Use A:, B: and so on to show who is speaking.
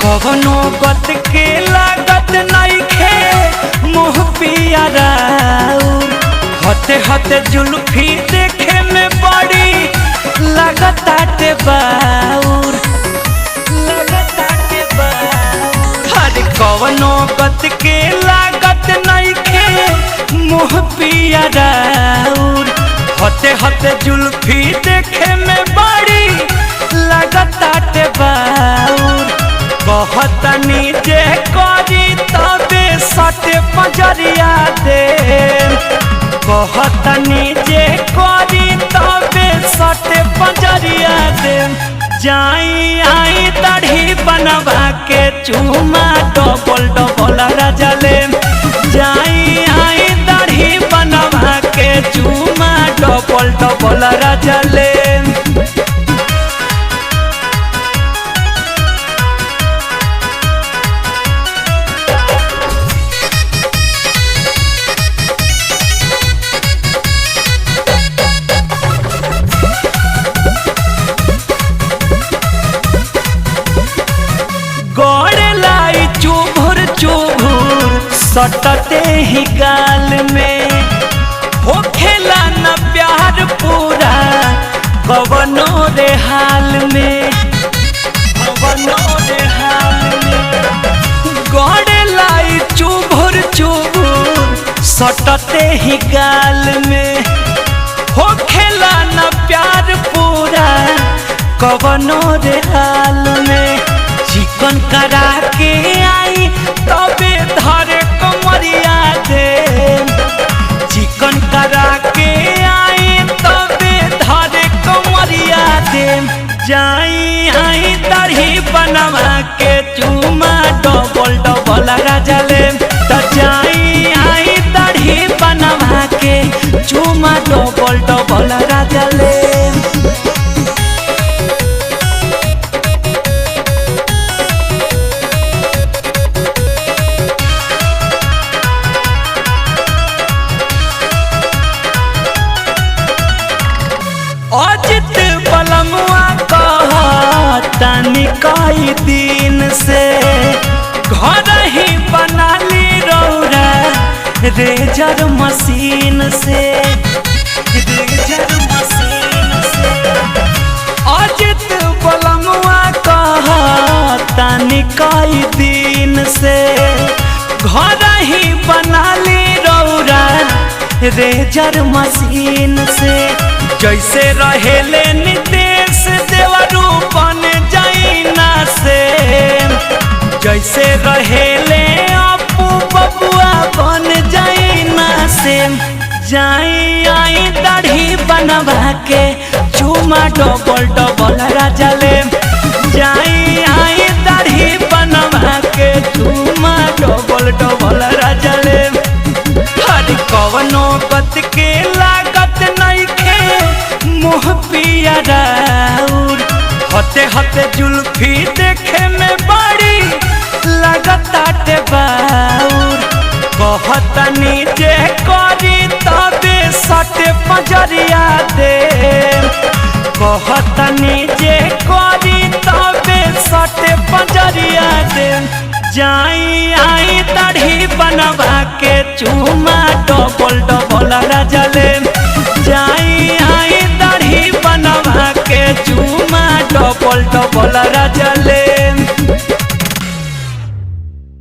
A: कवनो गत के लागत नइखे मुँह पियरा हते हते जुल्फी देखे में बड़ी लगताटे बाउर हर कवनो गत के लागत नइखे मुँह पियरा हते हते जुल्फी देखे में बड़ी लगताटे बाउर कहतनी जे करी तबे सटे पजरिया दे कहतनी जे करी तबे सटे पजरिया दे जाई आई दाढ़ी बनवा के चूमा डबल डबल राजा ले जाई आई दाढ़ी बनवा के चूमा डबल डबल राजा ले सटते ही गाल में हो खेला न प्यार पूरा कवनो रे हाल में गड़े लाई चुभुर चुभुर सटते ही गाल में हो खेला न प्यार पूरा कवनो रे हाल में चिकन करा के आई तबे धरे कमरिया दे चिकन करा के आई तबे धरे कमरिया दे जाई आई दाढ़ी बनवा के चूमा डबल डबल राजा ले त जाई आई दाढ़ी बनवा के चूमा डबल डबल राजा ले अजित बलमुआ कहतनी कई दिन से घर ही बना ली रौरा रेजर मशीन से अजित बलमुआ कहतनी कई दिन से घर ही बना ली रौरा रेजर मशीन से जैसे रहेले नितेश देवरू बन जाइना से जैसे रहेले अपू बबुआ बन जाइना से जाई आई दाढ़ी बनवा के चूमा डबल डबल राजा ले जाई आई दाढ़ी बनवा के चूमा डबल डबल राजा ले हर कवनो गत के लागत नइखे मुँह पियरा हते हते जुल्फी देखे में बड़ी लगताटे बाउर कहतनी जे करी तबे सटे पजरिया दे कहतनी जे करी तबे सटे पजरिया दे जाई आई दाढ़ी बनवा के चूमा डबल डबल राजा ले जाई आई दाढ़ी बनवा के चूमा डबल डबल राजा ले।